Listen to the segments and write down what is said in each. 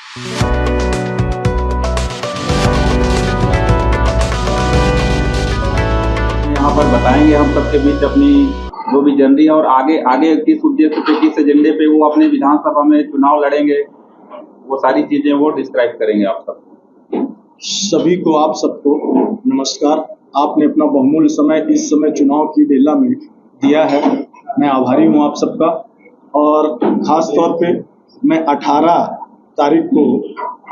यहाँ पर बताएंगे हम सबके बीच अपनी जो भी जर्नी है और आगे आगे किस उद्देश्य पे, किस एजेंडे पे वो अपने विधानसभा में चुनाव लड़ेंगे, वो सारी चीजें वो डिस्क्राइब करेंगे आप सबको। सभी को, आप सबको नमस्कार। आपने अपना बहुमूल्य समय इस समय चुनाव की बेला में दिया है, मैं आभारी हूँ आप सबका। और ख़ास तौर पे मैं 18 तारीख को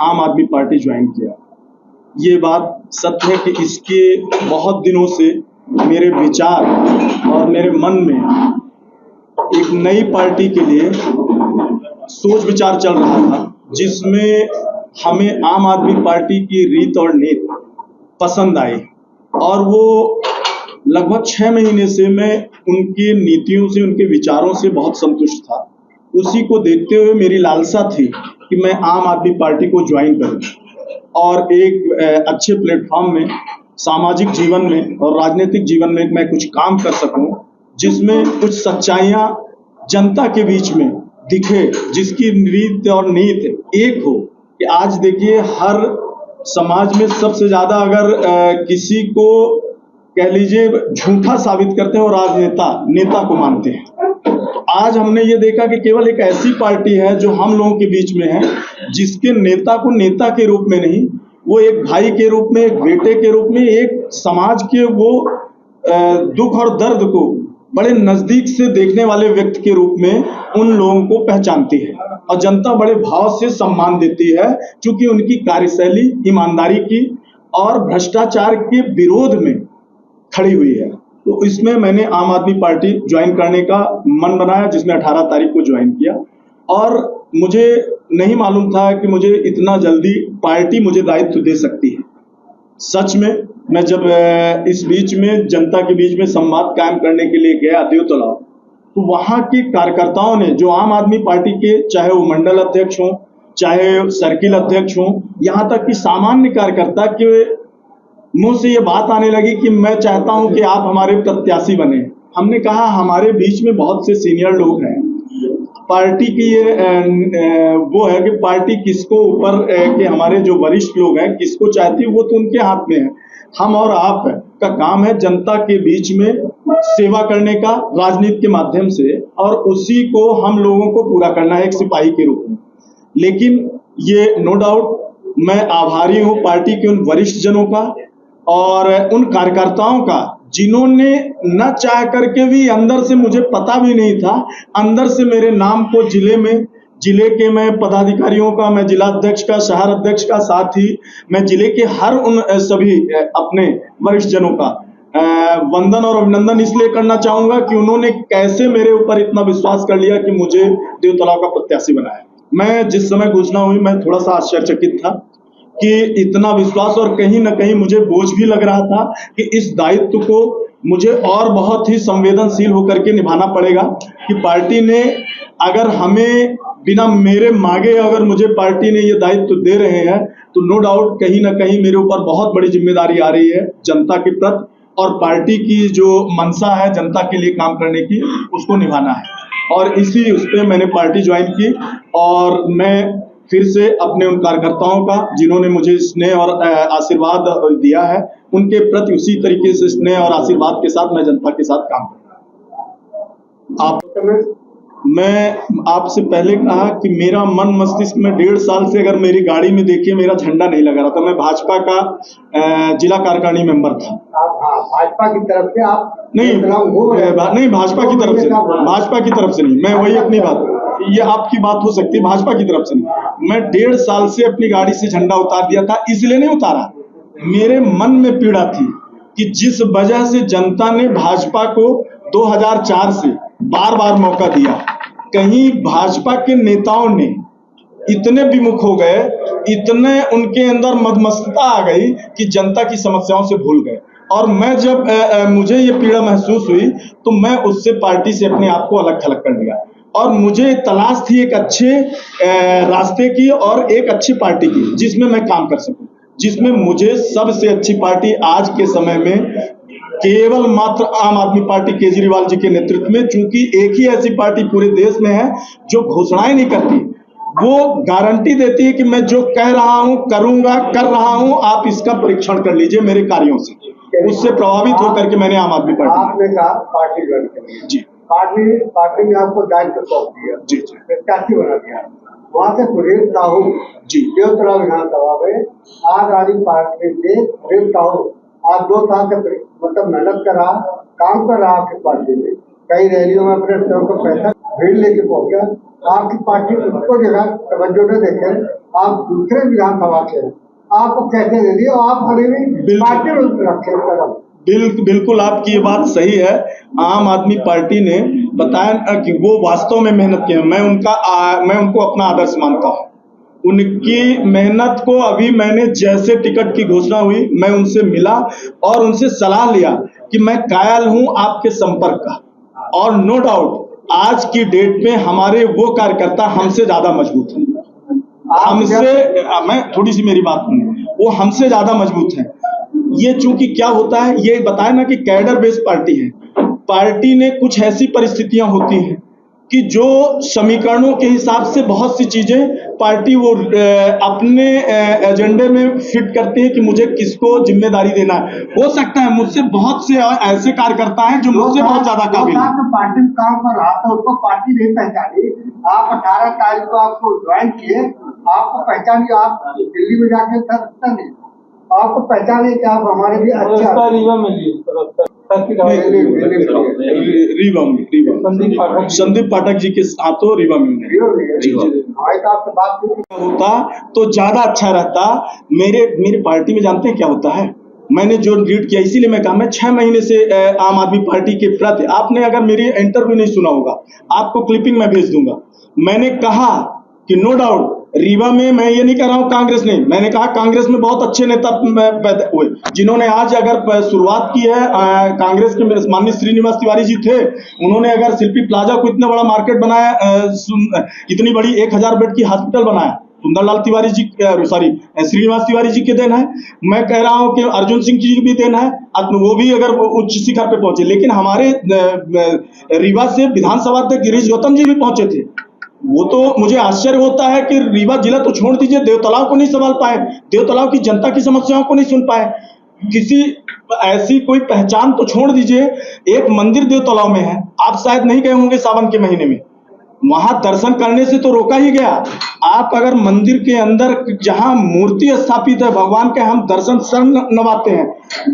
आम आदमी पार्टी ज्वाइन किया। ये बात सत्य है कि इसके बहुत दिनों से मेरे विचार और मेरे मन में एक नई पार्टी के लिए सोच विचार चल रहा था, जिसमें हमें आम आदमी पार्टी की रीत और नीति पसंद आई। और वो लगभग 6 महीने से मैं उनकी नीतियों से, उनके विचारों से बहुत संतुष्ट था। उसी को देखते हुए मेरी लालसा थी कि मैं आम आदमी पार्टी को ज्वाइन करूं और एक अच्छे प्लेटफॉर्म में, सामाजिक जीवन में और राजनीतिक जीवन में मैं कुछ काम कर सकूं, जिसमें कुछ सच्चाइयां जनता के बीच में दिखे, जिसकी रीत और नीति एक हो। कि आज देखिए, हर समाज में सबसे ज्यादा अगर किसी को कह लीजिए झूठा साबित करते हैं और राजनेता नेता को मानते हैं। तो आज हमने ये देखा कि केवल एक ऐसी पार्टी है जो हम लोगों के बीच में है, जिसके नेता को नेता के रूप में नहीं, वो एक भाई के रूप में, एक बेटे के रूप में, एक समाज के वो दुख और दर्द को बड़े नजदीक से देखने वाले व्यक्ति के रूप में उन लोगों को पहचानती है। और जनता बड़े भाव से सम्मान देती है, क्योंकि उनकी कार्यशैली ईमानदारी की और भ्रष्टाचार के विरोध में खड़ी हुई है। तो इसमें मैंने आम आदमी पार्टी ज्वाइन करने का मन बनाया, जिसमें 18 तारीख को ज्वाइन किया। और मुझे नहीं मालूम था कि मुझे इतना जल्दी पार्टी मुझे दायित्व दे सकती है। सच में मैं जब इस बीच में जनता के बीच में संवाद कायम करने के लिए गया देवतलाव, तो वहां के कार्यकर्ताओं ने, जो आम आदमी पार्टी के, चाहे वो मंडल अध्यक्ष हों, चाहे सर्किल अध्यक्ष हों, यहाँ तक कि सामान्य कार्यकर्ता के मुंह से ये बात आने लगी कि मैं चाहता हूं कि आप हमारे प्रत्याशी बने। हमने कहा हमारे बीच में बहुत से सीनियर लोग हैं, पार्टी की ये वो है कि पार्टी किसको ऊपर के हमारे जो वरिष्ठ लोग हैं किसको चाहती है, वो तो उनके हाथ में है। हम और आप का काम है जनता के बीच में सेवा करने का राजनीति के माध्यम से, और उसी को हम लोगों को पूरा करना है एक सिपाही के रूप में। लेकिन ये नो डाउट मैं आभारी हूँ पार्टी के उन वरिष्ठ जनों का और उन कार्यकर्ताओं का, जिन्होंने न चाह करके भी, अंदर से मुझे पता भी नहीं था, अंदर से मेरे नाम को जिले के मैं पदाधिकारियों का, मैं जिला अध्यक्ष का, शहर अध्यक्ष का, साथ ही मैं जिले के हर उन सभी अपने वरिष्ठ जनों का वंदन और अभिनंदन इसलिए करना चाहूंगा कि उन्होंने कैसे मेरे ऊपर इतना विश्वास कर लिया कि मुझे देवतलाव का प्रत्याशी बनाया। मैं जिस समय घोषणा हुई, मैं थोड़ा सा आश्चर्यचकित था कि इतना विश्वास, और कहीं ना कहीं मुझे बोझ भी लग रहा था कि इस दायित्व को मुझे और बहुत ही संवेदनशील होकर के निभाना पड़ेगा। कि पार्टी ने अगर हमें बिना मेरे मांगे अगर मुझे पार्टी ने ये दायित्व दे रहे हैं, तो नो डाउट कहीं ना कहीं मेरे ऊपर बहुत बड़ी जिम्मेदारी आ रही है जनता के प्रति, और पार्टी की जो मंशा है जनता के लिए काम करने की, उसको निभाना है। और इसी उस पर मैंने पार्टी ज्वाइन की, और मैं फिर से अपने उन कार्यकर्ताओं का, जिन्होंने मुझे स्नेह और आशीर्वाद दिया है, उनके प्रति उसी तरीके से स्नेह और आशीर्वाद के साथ मैं जनता के साथ काम करूंगा। मैं आपसे पहले कहा कि मेरा मन मस्तिष्क में 1.5 साल से, अगर मेरी गाड़ी में देखिए मेरा झंडा नहीं लगा रहा था। मैं भाजपा का जिला कार्यकारिणी मेंबर था। भाजपा की तरफ से आप नहीं, भाजपा की तरफ से, भाजपा की तरफ से नहीं। मैं वही अपनी बात, ये आपकी बात हो सकती है, भाजपा की तरफ से नहीं। मैं 1.5 साल से अपनी गाड़ी से झंडा उतार दिया था। इसलिए नहीं उतारा, मेरे मन में पीड़ा थी कि जिस वजह से जनता ने भाजपा को 2004 से बार बार मौका दिया, कहीं भाजपा के नेताओं ने इतने विमुख हो गए, इतने उनके अंदर मदमस्तता आ गई कि जनता की समस्याओं से भूल गए। और मैं जब मुझे ये पीड़ा महसूस हुई, तो मैं उससे पार्टी से अपने आप को अलग थलग कर लिया। और मुझे तलाश थी एक अच्छे रास्ते की और एक अच्छी पार्टी की, जिसमें मैं काम कर सकूं, जिसमें मुझे सबसे अच्छी पार्टी आज के समय में केवल मात्र आम आदमी पार्टी केजरीवाल जी के नेतृत्व में, चूंकि एक ही ऐसी पार्टी पूरे देश में है जो घोषणाएं नहीं करती, वो गारंटी देती है कि मैं जो कह रहा हूं करूंगा, कर रहा हूं, आप इसका परीक्षण कर लीजिए मेरे कार्यों से। उससे प्रभावित होकर के मैंने आम आदमी पार्टी आपने कहा पार्टी ज्वाइन करी, जी पार्टी ने आपको दायित्व सौंप दिया, जी प्रत्याशी बना दिया। वहाँ से सुरेश साहू जी देवतला विधानसभा में आज आदमी पार्टी से सुरेश साहू आज 2 साल से मतलब मेहनत कर रहा, काम कर रहा आपकी पार्टी में, कई रैलियों में अपने स्वयं को पैसा भीड़ लेके पहुंचा। आपकी पार्टी उसको जगह तवज्जो न देकर आप दूसरे विधानसभा के हैं, आपको कैसे दे दिए और आप अभी भी पार्टी में रखे कदम। बिल्कुल आपकी ये बात सही है। आम आदमी पार्टी ने बताया कि वो वास्तव में मेहनत की है। मैं उनको अपना आदर्श मानता हूँ। उनकी मेहनत को अभी मैंने जैसे टिकट की घोषणा हुई मैं उनसे मिला और उनसे सलाह लिया कि मैं कायल हूं आपके संपर्क का, और नो डाउट आज की डेट में हमारे वो कार्यकर्ता हमसे ज्यादा मजबूत हैं। मैं थोड़ी सी मेरी बात सुनिए, वो हमसे ज्यादा मजबूत हैं। ये चूंकि क्या होता है, ये बताया ना कि कैडर बेस्ड पार्टी है। पार्टी ने कुछ ऐसी परिस्थितियां होती हैं कि जो समीकरणों के हिसाब से बहुत सी चीजें पार्टी वो अपने एजेंडे में फिट करती है कि मुझे किसको जिम्मेदारी देना है। हो सकता है मुझसे बहुत से ऐसे कार्यकर्ता हैं जो मुझसे बहुत ज्यादा काबिल हैं। तो पार्टी में काम कर रहा था, उसको पार्टी नहीं पहचानी। आप 18 तारीख को आपको ज्वाइन किए, आपको पहचानिए, आप दिल्ली में जाके सकता नहीं, आपको पहचानिए कि आप हमारे लिए अच्छा संदीप पाठक जी के साथ रीवा में होता तो ज्यादा अच्छा रहता। मेरे पार्टी में जानते हैं क्या होता है, मैंने जो लीड किया, इसीलिए मैं कहा मैं 6 महीने से आम आदमी पार्टी के प्रति, आपने अगर मेरी इंटरव्यू नहीं सुना होगा आपको क्लिपिंग में भेज दूंगा। मैंने कहा कि नो डाउट रीवा में, मैं ये नहीं कह रहा हूं कांग्रेस नहीं, मैंने कहा कांग्रेस में बहुत अच्छे नेता पैदा हुए जिन्होंने आज अगर शुरुआत की है। कांग्रेस के माननीय श्रीनिवास तिवारी जी थे, उन्होंने अगर शिल्पी प्लाजा को इतना बड़ा मार्केट बनाया, इतनी बड़ी 1000 बेड की हॉस्पिटल बनाया, सुंदरलाल तिवारी जी श्रीनिवास तिवारी जी के देन है। मैं कह रहा हूं कि अर्जुन सिंह जी भी देन है, वो भी अगर उच्च शिखर पे पहुंचे। लेकिन हमारे रीवा से विधानसभा अध्यक्ष गिरीश गौतम जी भी पहुंचे थे। वो तो मुझे आश्चर्य होता है कि रीवा जिला तो छोड़ दीजिए, देवतलाव को नहीं संभाल पाए, देवतलाव की जनता की समस्याओं को नहीं सुन पाए, किसी ऐसी कोई पहचान तो छोड़ दीजिए। एक मंदिर देवतलाव में है, आप शायद नहीं गए होंगे सावन के महीने में, वहां दर्शन करने से तो रोका ही गया। आप अगर मंदिर के अंदर जहां मूर्ति स्थापित है भगवान के, हम दर्शन शरण नवाते हैं,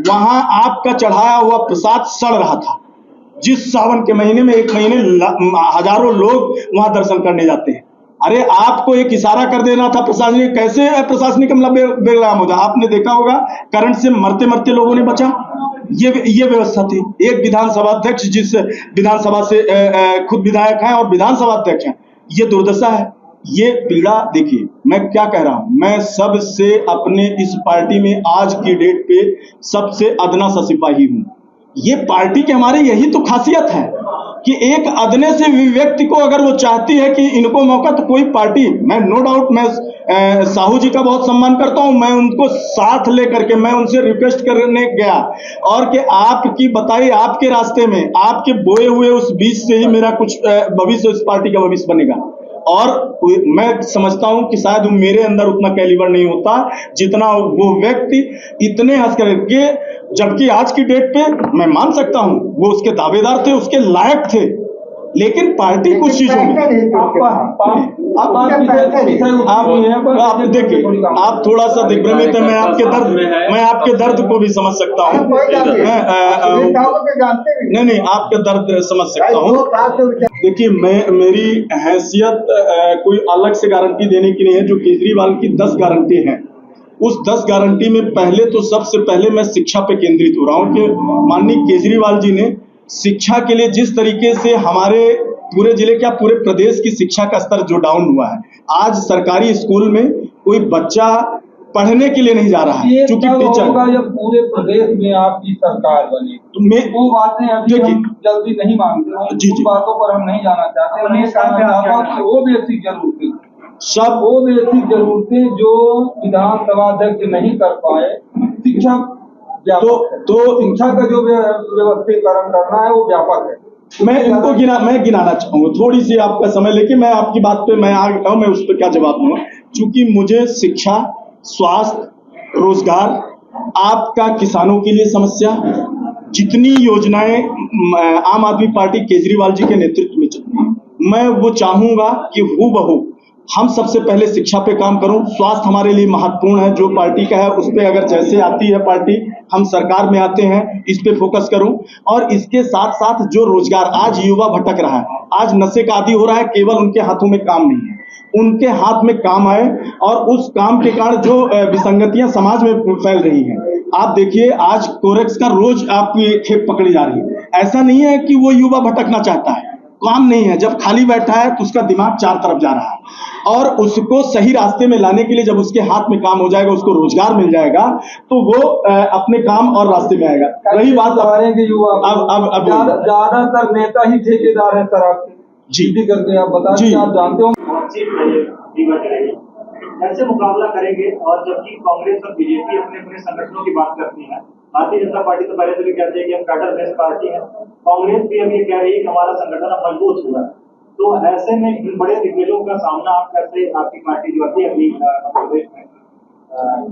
वहां आपका चढ़ाया हुआ प्रसाद सड़ रहा था। जिस सावन के महीने में 1 महीने हजारों लोग वहां दर्शन करने जाते हैं। अरे आपको एक इशारा कर देना था प्रशासनिक, कैसे प्रशासनिक अमला बेलगाम हो जाए। आपने देखा होगा करंट से मरते मरते लोगों ने बचा, ये व्यवस्था थी। एक विधानसभा अध्यक्ष जिस विधानसभा से खुद विधायक हैं और विधानसभा अध्यक्ष हैं, ये दुर्दशा है, ये पीड़ा। देखिए मैं क्या कह रहा हूं, मैं सबसे अपने इस पार्टी में आज की डेट पे सबसे अदना सा सिपाही हूं। ये पार्टी के हमारे यही तो खासियत है कि एक अदने से व्यक्ति को अगर वो चाहती है कि इनको मौका, तो कोई पार्टी, मैं नो डाउट मैं साहू जी का बहुत सम्मान करता हूं, मैं उनको साथ लेकर के मैं उनसे रिक्वेस्ट करने गया और कि आपकी बताइए आपके रास्ते में आपके बोए हुए उस बीज से ही मेरा कुछ भविष्य, इस पार्टी का भविष्य बनेगा। और मैं समझता हूं कि शायद मेरे अंदर उतना कैलिबर नहीं होता जितना वो व्यक्ति इतने हंस करके, जबकि आज की डेट पे मैं मान सकता हूं वो उसके दावेदार थे, उसके लायक थे, लेकिन पार्टी कुछ चीजों में आप देखिए, आप थोड़ा सा दिग्भ्रमित है। मैं आपके दर्द को भी समझ सकता हूँ, नहीं आपके दर्द समझ सकता हूँ। देखिए मेरी हैसियत कोई अलग से गारंटी देने की नहीं है। जो केजरीवाल की 10 गारंटी हैं, उस 10 गारंटी में पहले तो सबसे पहले मैं शिक्षा पे केंद्रित हो रहा हूँ कि माननीय केजरीवाल जी ने शिक्षा के लिए जिस तरीके से हमारे पूरे जिले क्या पूरे प्रदेश की शिक्षा का स्तर जो डाउन हुआ है, आज सरकारी स्कूल में कोई बच्चा पढ़ने के लिए नहीं जा रहा है, क्योंकि टीचर होगा जब पूरे प्रदेश में आपकी सरकार बनी। तो वो बातें अभी हम जल्दी नहीं मांगते, जी बातों पर हम नहीं जाना चाहते। मैं कहना चाहता हूँ कि वो बेसिक जरूरतें, सब वो बेसिक जरूरतें जो विधानसभा अध्यक्ष नहीं कर पाए, शिक्षा तो शिक्षा का जो व्यवस्थीकरण करना है वो व्यापक है। मैं इनको गिनाना चाहूंगा, थोड़ी सी आपका समय लेके मैं आपकी बात पे मैं आ गया हूं, मैं उस पर क्या जवाब दूंगा। चूंकि मुझे शिक्षा, स्वास्थ्य, रोजगार, आपका किसानों के लिए समस्या, जितनी योजनाएं आम आदमी पार्टी केजरीवाल जी के नेतृत्व में चल रही है, मैं वो चाहूंगा कि हूबहू हम सबसे पहले शिक्षा पे काम करूं। स्वास्थ्य हमारे लिए महत्वपूर्ण है, जो पार्टी का है उस पे अगर जैसे आती है पार्टी, हम सरकार में आते हैं, इस पे फोकस करूं। और इसके साथ साथ जो रोजगार, आज युवा भटक रहा है, आज नशे का आदी हो रहा है, केवल उनके हाथों में काम नहीं है, उनके हाथ में काम आए और उस काम के कारण जो विसंगतियां समाज में फैल रही हैं। आप देखिए आज कोरेक्स का रोज आपकी खेप पकड़ी जा रही है। ऐसा नहीं है कि वो युवा भटकना चाहता है, काम नहीं है, जब खाली बैठा है तो उसका दिमाग चार तरफ जा रहा है और उसको सही रास्ते में लाने के लिए जब उसके हाथ में काम हो जाएगा, उसको रोजगार मिल जाएगा, तो वो अपने काम और रास्ते में आएगा। रही बात के युवा, अब ज्यादातर नेता ही ठेकेदार है शराब के जी करके, आप बता दीजिए, आप जानते हो। कैसे मुकाबला करेंगे? और जबकि कांग्रेस और बीजेपी अपने अपने संगठनों की बात करती है, भारतीय जनता पार्टी तो पहले से भी कहती है कि हम कैडर बेस्ड पार्टी है, कांग्रेस भी अब ये कह रही है कि हमारा संगठन अब मजबूत हुआ है। तो ऐसे में इन बड़े दिग्गजों का सामना आप कैसे, आपकी पार्टी जो अभी प्रदेश में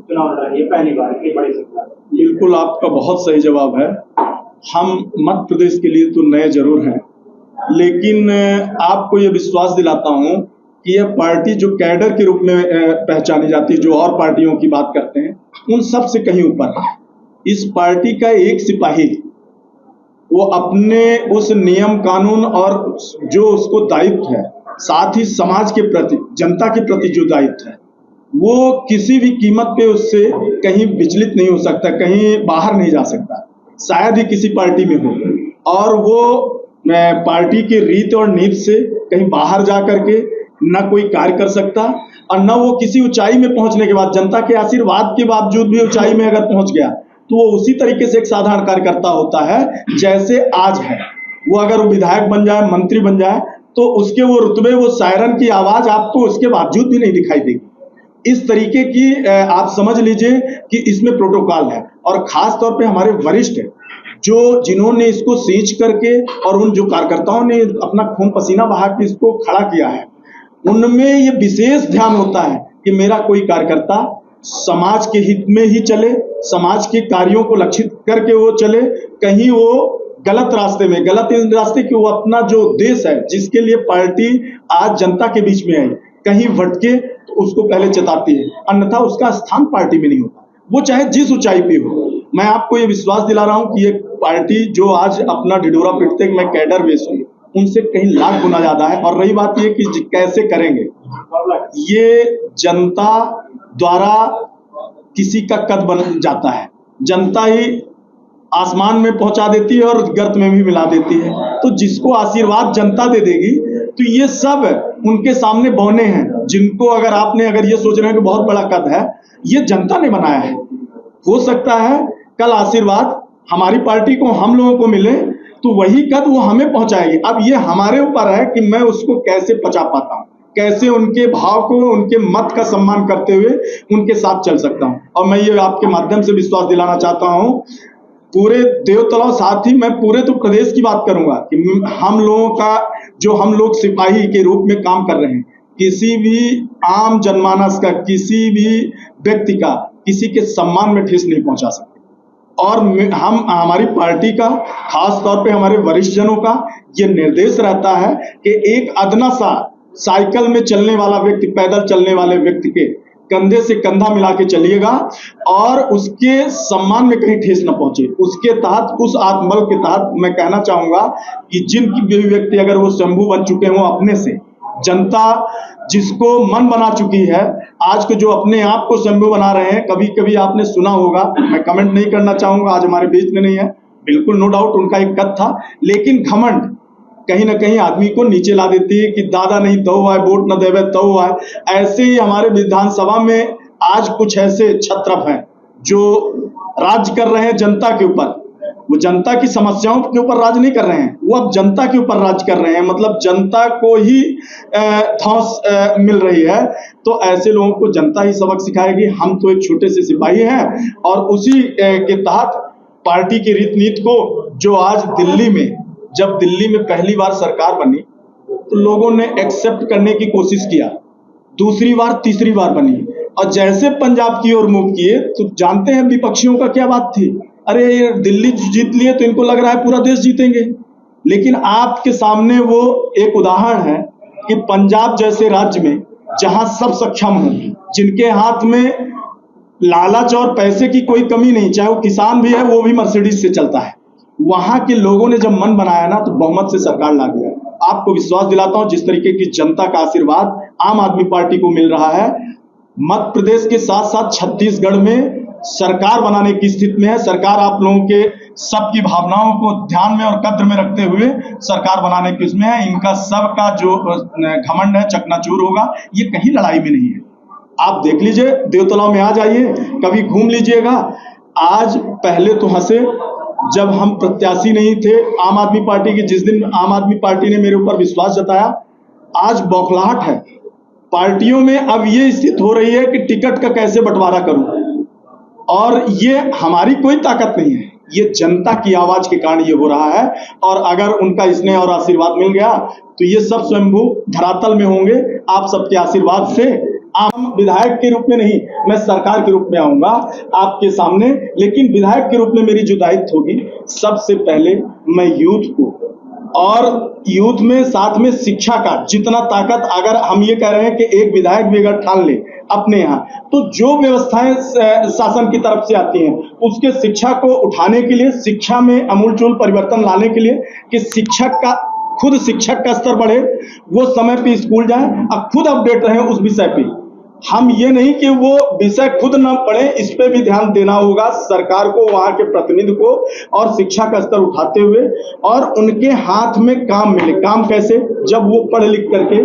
चुनाव लड़ रही है पहली बार इतनी बड़ी संख्या? बिल्कुल, आपका बहुत सही जवाब है। हम मध्य प्रदेश के लिए तो नए जरूर हैं, लेकिन आपको ये विश्वास दिलाता हूं कि यह पार्टी जो कैडर के रूप में पहचानी जाती है, जो और पार्टियों की बात करते हैं, उन सब से कहीं ऊपर है। इस पार्टी का एक सिपाही वो अपने उस नियम कानून और जो उसको दायित्व है, साथ ही समाज के प्रति, जनता के प्रति जो दायित्व है, वो किसी भी कीमत पे उससे कहीं विचलित नहीं हो सकता, कहीं बाहर नहीं जा सकता। शायद ही किसी पार्टी में हो, और वो पार्टी की रीत और नीति से कहीं बाहर जा करके न कोई कार्य कर सकता, और न वो किसी ऊंचाई में पहुंचने के बाद, जनता के आशीर्वाद के बावजूद भी ऊंचाई में अगर पहुंच गया, तो वो उसी तरीके से एक साधारण कार्यकर्ता होता है जैसे आज है। वो अगर वो विधायक बन जाए, मंत्री बन जाए, तो उसके वो रुतबे, वो सायरन की आवाज आपको उसके बावजूद भी नहीं दिखाई देगी। इस तरीके की आप समझ लीजिए कि इसमें प्रोटोकॉल है, और खास तौर पे हमारे वरिष्ठ जो जिन्होंने इसको सींच करके और उन जो कार्यकर्ताओं ने अपना खून पसीना बहा के इसको खड़ा किया है, उनमें ये विशेष ध्यान होता है कि मेरा कोई कार्यकर्ता समाज के हित में ही चले, समाज के कार्यों को लक्षित करके वो चले, कहीं वो गलत रास्ते में, गलत रास्ते की वो अपना जो देश है जिसके लिए पार्टी आज जनता के बीच में आई, कहीं भटके तो उसको पहले चेताती है, अन्यथा उसका स्थान पार्टी में नहीं होता, वो चाहे जिस ऊंचाई पे हो। मैं आपको ये विश्वास दिला रहा हूं कि ये पार्टी जो आज अपना ढिढोरा पीटते कि मैं कैडर बेस हूं, उनसे कहीं लाख गुना ज्यादा है। और रही बात ये कि कैसे करेंगे, ये जनता द्वारा किसी का कद बन जाता है, जनता ही आसमान में पहुंचा देती है और गर्त में भी मिला देती है। तो जिसको आशीर्वाद जनता दे देगी, तो ये सब उनके सामने बौने हैं, जिनको अगर ये सोच रहे हैं कि बहुत बड़ा कद है, ये जनता ने बनाया है। हो सकता है कल आशीर्वाद हमारी पार्टी को, हम लोगों को मिले, तो वही कद वो हमें पहुंचाएगी। अब ये हमारे ऊपर है कि मैं उसको कैसे पचा पाता हूं, कैसे उनके भाव को, उनके मत का सम्मान करते हुए उनके साथ चल सकता हूं। और मैं ये आपके माध्यम से विश्वास दिलाना चाहता हूं पूरे देवतलाव, साथ ही मैं पूरे तो प्रदेश की बात करूंगा कि हम लोगों का जो हम लोग सिपाही के रूप में काम कर रहे हैं, किसी भी आम जनमानस का, किसी भी व्यक्ति का, किसी के सम्मान में ठेस नहीं पहुंचा सकते। और हम, हमारी पार्टी का, खास तौर पे हमारे वरिष्ठ जनों का ये निर्देश रहता है कि एक अदना सा साइकिल में चलने वाला व्यक्ति, पैदल चलने वाले व्यक्ति के कंधे से कंधा मिला के चलिएगा और उसके सम्मान में कहीं ठेस न पहुंचे। उसके तहत, उस आत्मबल के तहत मैं कहना चाहूंगा कि जिन भी व्यक्ति अगर वो शंभू बन चुके हों अपने से, जनता जिसको मन बना चुकी है, आज के जो अपने आप को शंभू बना रहे हैं, कभी कभी आपने सुना होगा, मैं कमेंट नहीं करना चाहूंगा, आज हमारे बीच में नहीं है, बिल्कुल नो डाउट उनका एक कद था, लेकिन घमंड कहीं ना कहीं आदमी को नीचे ला देती है कि दादा नहीं तो आए, वोट न देवे तो आए। ऐसे ही हमारे विधानसभा में आज कुछ ऐसे छत्रप हैं जो राज कर रहे हैं जनता के ऊपर। वो जनता की समस्याओं के ऊपर राज नहीं कर रहे हैं, वो अब जनता के ऊपर राज कर रहे हैं, मतलब जनता को ही धौंस मिल रही है। तो ऐसे लोगों को जनता ही सबक सिखाएगी। हम तो एक छोटे से सिपाही हैं और उसी के तहत पार्टी की रीत नीति को जो आज दिल्ली में जब दिल्ली में पहली बार सरकार बनी तो लोगों ने एक्सेप्ट करने की कोशिश किया, दूसरी बार तीसरी बार बनी, और जैसे पंजाब की ओर मूव किए तो जानते हैं विपक्षियों का क्या बात थी, अरे ये दिल्ली जीत लिए तो इनको लग रहा है पूरा देश जीतेंगे। लेकिन आपके सामने वो एक उदाहरण है कि पंजाब जैसे राज्य में जहां सब सक्षम हों, जिनके हाथ में लालच और पैसे की कोई कमी नहीं, चाहे वो किसान भी है वो भी मर्सिडीज से चलता है, वहां के लोगों ने जब मन बनाया ना तो बहुमत से सरकार ला दिया। आपको विश्वास दिलाता हूं जिस तरीके की जनता का आशीर्वाद आम आदमी पार्टी को मिल रहा है, मध्य प्रदेश के साथ साथ छत्तीसगढ़ में सरकार बनाने की स्थिति में है। सरकार आप लोगों के सबकी भावनाओं को ध्यान में और कद्र में रखते हुए सरकार बनाने की उसमें है। इनका सबका जो घमंड है चकनाचूर होगा, ये कहीं लड़ाई में नहीं है। आप देख लीजिए, देवतलाव में आ जाइए, कभी घूम लीजिएगा। आज पहले तो हंसे जब हम प्रत्याशी नहीं थे आम आदमी पार्टी की, जिस दिन आम आदमी पार्टी ने मेरे ऊपर विश्वास जताया, आज बौखलाहट है पार्टियों में। अब ये स्थिति हो रही है कि टिकट का कैसे बंटवारा करूं, और ये हमारी कोई ताकत नहीं है, ये जनता की आवाज के कारण ये हो रहा है। और अगर उनका स्नेह और आशीर्वाद मिल गया तो ये सब स्वयंभू धरातल में होंगे। आप सबके आशीर्वाद से आम विधायक के रूप में नहीं, मैं सरकार के रूप में आऊंगा आपके सामने, लेकिन विधायक के रूप में मेरी जो दायित्व होगी, सबसे पहले मैं यूथ को, और यूथ में साथ में शिक्षा का जितना ताकत, अगर हम ये कह रहे हैं कि एक विधायक भी अगर ठान ले अपने यहाँ, तो जो व्यवस्थाएं शासन की तरफ से आती हैं उसके शिक्षा को उठाने के लिए, शिक्षा में अमूलचूल परिवर्तन लाने के लिए, कि शिक्षक का खुद शिक्षक का स्तर बढ़े, वो समय पे स्कूल जाए और खुद अपडेट रहे उस विषय पे। हम ये नहीं कि वो विषय खुद न पढ़े, इस पे भी ध्यान देना होगा सरकार को, वहां के प्रतिनिधि को, और शिक्षा का स्तर उठाते हुए और उनके हाथ में काम मिले। काम कैसे? जब वो पढ़ लिख करके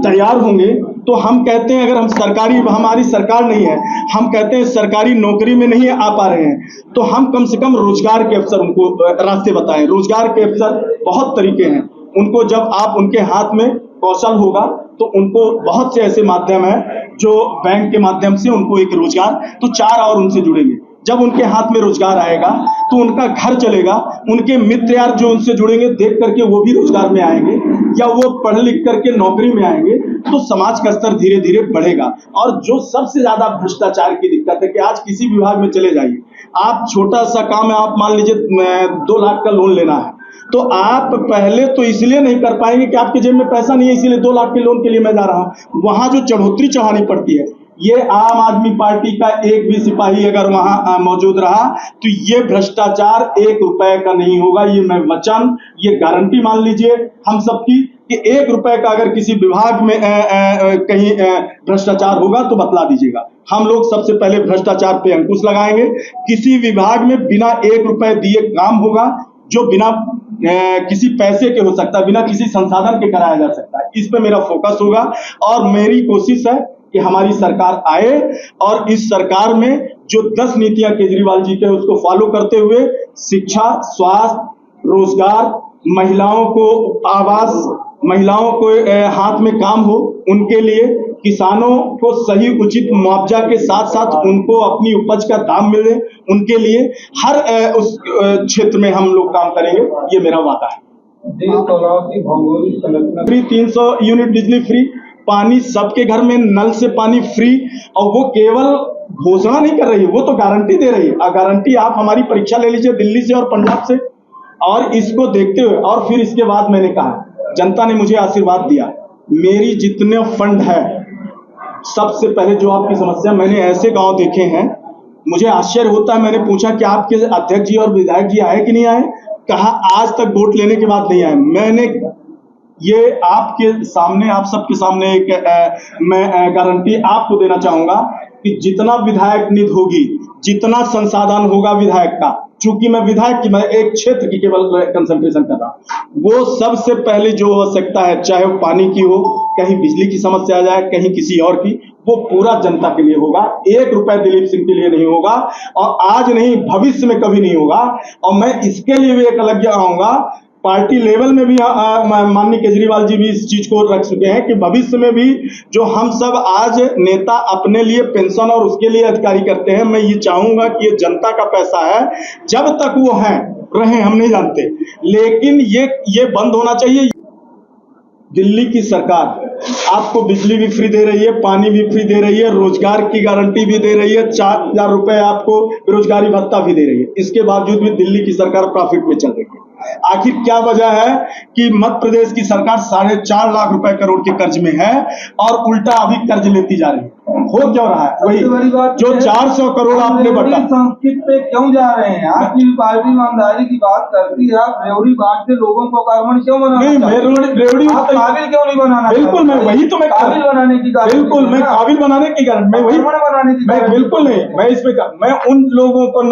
तैयार होंगे तो हम कहते हैं, अगर हम सरकारी, हमारी सरकार नहीं है, हम कहते हैं सरकारी नौकरी में नहीं आ पा रहे हैं, तो हम कम से कम रोजगार के अवसर उनको रास्ते बताएं। रोजगार के अवसर बहुत तरीके हैं, उनको जब आप उनके हाथ में कौशल होगा तो उनको बहुत से ऐसे माध्यम है जो बैंक के माध्यम से उनको एक रोजगार, तो 4 और उनसे जुड़ेंगे। जब उनके हाथ में रोजगार आएगा तो उनका घर चलेगा, उनके मित्र यार जो उनसे जुड़ेंगे देख करके वो भी रोजगार में आएंगे, या वो पढ़ लिख करके नौकरी में आएंगे, तो समाज का स्तर धीरे धीरे बढ़ेगा। और जो सबसे ज्यादा भ्रष्टाचार की दिक्कत है कि आज किसी विभाग में चले जाइए, आप छोटा सा काम है, आप मान लीजिए 2 लाख का लोन लेना है, तो आप पहले तो इसलिए नहीं कर पाएंगे कि आपके जेब में पैसा नहीं है, इसीलिए 2 लाख के लोन के लिए मैं जा रहा हूं। वहां जो चढ़ोतरी चढ़ानी पड़ती है, ये आम आदमी पार्टी का एक भी सिपाही अगर वहां मौजूद रहा तो ये भ्रष्टाचार 1 रुपए का नहीं होगा। ये मैं वचन, ये गारंटी मान लीजिए हम सबकी कि 1 रुपए का अगर किसी विभाग में कहीं भ्रष्टाचार होगा तो बतला दीजिएगा। हम लोग सबसे पहले भ्रष्टाचार पे अंकुश लगाएंगे। किसी विभाग में बिना 1 रुपए दिए काम होगा, जो बिना किसी पैसे के हो सकता है, बिना किसी संसाधन के कराया जा सकता है। इस पे मेरा फोकस होगा और मेरी कोशिश है कि हमारी सरकार आए और इस सरकार में जो 10 नीतियां केजरीवाल जी के उसको फॉलो करते हुए शिक्षा, स्वास्थ्य, रोजगार, महिलाओं को आवास, महिलाओं को हाथ में काम हो, उनके लिए किसानों को सही उचित मुआवजा के साथ साथ उनको अपनी उपज का दाम मिले, उनके लिए हर उस क्षेत्र में हम लोग काम करेंगे, ये मेरा वादा है। देवतलाव की भौगोलिक संरचना फ्री 300 यूनिट बिजली फ्री, पानी सबके घर में नल से पानी फ्री, और वो केवल घोषणा नहीं कर रही है, वो तो गारंटी दे रही है। गारंटी आप हमारी परीक्षा ले लीजिए दिल्ली से और पंजाब से, और इसको देखते हुए और फिर इसके बाद मैंने कहा जनता ने मुझे आशीर्वाद दिया, मेरी जितने फंड है, सबसे पहले जो आपकी समस्या, मैंने ऐसे गांव देखे हैं, मुझे आश्चर्य होता है। मैंने पूछा कि आपके अध्यक्ष जी और विधायक जी आए कि नहीं आए, कहा आज तक वोट लेने के बाद नहीं आए। मैंने ये आपके सामने, आप सबके सामने एक मैं गारंटी आपको देना चाहूंगा कि जितना विधायक निधि होगी, जितना संसाधन होगा विधायक का, चूंकि मैं विधायक की, मैं एक क्षेत्र की केवल कंसंट्रेशन कर रहा हूं, वो सबसे पहले जो आवश्यकता है, चाहे वो पानी की हो, कहीं बिजली की समस्या आ जाए, कहीं किसी और की, वो पूरा जनता के लिए होगा। 1 रुपए दिलीप सिंह के लिए नहीं होगा, और आज नहीं भविष्य में कभी नहीं होगा। और मैं इसके लिए भी एक अलग आऊंगा, पार्टी लेवल में भी माननीय केजरीवाल जी भी इस चीज को रख चुके हैं कि भविष्य में भी जो हम सब आज नेता अपने लिए पेंशन और उसके लिए अधिकारी करते हैं, मैं ये चाहूंगा कि ये जनता का पैसा है, जब तक वो है रहे, हम नहीं जानते, लेकिन ये बंद होना चाहिए। दिल्ली की सरकार आपको बिजली भी फ्री दे रही है, पानी भी फ्री दे रही है, रोजगार की गारंटी भी दे रही है, 4,000 रुपए आपको बेरोजगारी भत्ता भी दे रही है। इसके बावजूद भी दिल्ली की सरकार प्रॉफिट में चल रही है। आखिर क्या वजह है कि मध्य प्रदेश की सरकार 4.5 लाख रुपए करोड़ के कर्ज में है और उल्टा अभी कर्ज लेती जा रही है? हो क्यों रहा है? वही जो 400 करोड़ आपने बता, संस्कृत पे क्यों जा रहे हैं? आपकी पार्टी ईमानदारी की बात करती है, आप रेवड़ी बांट के लोगों को कार्बन क्यों बनाना? नहीं, मैं रेवड़ी काबिल क्यों नहीं बनाना? बिल्कुल, मैं वही तो मैं काबिल बनाने की बिल्कुल मैं काबिल बनाने की गारंटी, मैं वही बनाने की मैं बिल्कुल नहीं, मैं इसमें मैं उन लोगों को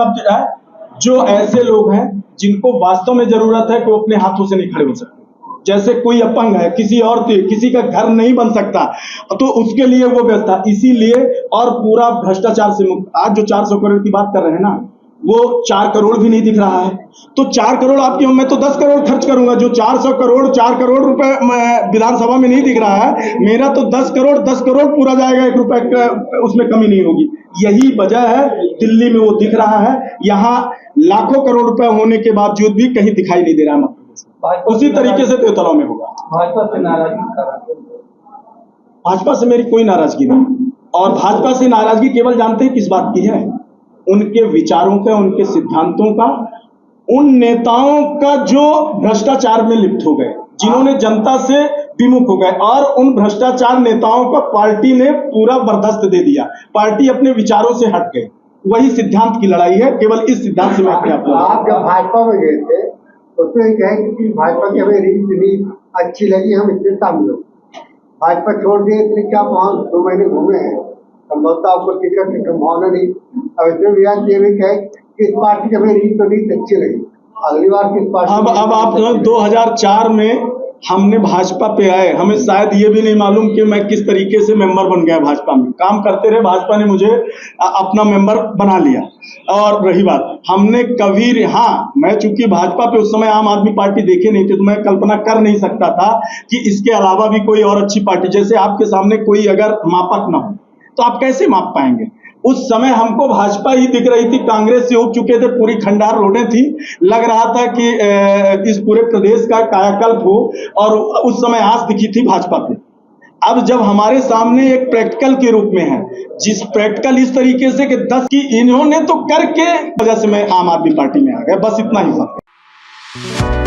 जो ऐसे लोग हैं जिनको वास्तव में जरूरत है कि वो अपने हाथों से नहीं खड़े हो सकते, जैसे कोई अपंग है, किसी का घर नहीं बन सकता, तो उसके लिए वो व्यवस्था, इसीलिए और पूरा भ्रष्टाचार से मुक्त। आज जो 400 करोड़ की बात कर रहे हैं ना, वो 4 करोड़ भी नहीं दिख रहा है। तो 4 करोड़ आपकी, मैं तो 10 करोड़ खर्च करूंगा। जो 400 करोड़ 4 करोड़ रुपए विधानसभा में नहीं दिख रहा है, मेरा तो 10 करोड़ पूरा जाएगा, 1 रुपए उसमें कमी नहीं होगी। यही वजह है, दिल्ली में वो दिख रहा है, यहाँ लाखों करोड़ रुपए होने के बावजूद भी कहीं दिखाई नहीं दे रहा है। उसी तरीके से तेतलाव में होगा। भाजपा से नाराजगी, भाजपा से मेरी कोई नाराजगी नहीं, और भाजपा से नाराजगी केवल जानते हैं किस बात की है, उनके विचारों का, उनके सिद्धांतों का, उन नेताओं का जो भ्रष्टाचार में लिप्त हो गए, जिन्होंने जनता से विमुख हो गए, और उन भ्रष्टाचार नेताओं का पार्टी ने पूरा बर्दाश्त दे दिया, पार्टी अपने विचारों से हट गई। वही सिद्धांत की लड़ाई है, केवल इस सिद्धांत से मैं अपने आप जब भाजपा में गए थे तो कहे कि भाजपा की हमें रीति अच्छी लगी, हम इसमें शामिल हो। भाजपा छोड़ दिए, इसलिए क्या 2 महीने घूमे हैं, संभवतः आपको टिकट की संभावना नहीं। अब इसमें ये भी कहे कि इस पार्टी की हमें रीति अच्छी लगी, अगली बार किस पार्टी। अब आप 2004 में हमने भाजपा पे आए, हमें शायद ये भी नहीं मालूम कि मैं किस तरीके से मेंबर बन गया भाजपा में। काम करते रहे, भाजपा ने मुझे अपना मेंबर बना लिया। और रही बात, हमने कभी, हाँ, मैं चूंकि भाजपा पे उस समय आम आदमी पार्टी देखे नहीं थे, तो मैं कल्पना कर नहीं सकता था कि इसके अलावा भी कोई और अच्छी पार्टी, जैसे आपके सामने कोई अगर मापक ना हो तो आप कैसे माप पाएंगे। उस समय हमको भाजपा ही दिख रही थी, कांग्रेस से उठ चुके थे, पूरी खंडार रोडें थी, लग रहा था कि इस पूरे प्रदेश का कायाकल्प हो, और उस समय आस दिखी थी भाजपा पे। अब जब हमारे सामने एक प्रैक्टिकल के रूप में है, जिस प्रैक्टिकल इस तरीके से कि 10 की इन्होंने तो करके वजह से मैं आम आदमी पार्टी में आ गया, बस इतना ही फर्क है।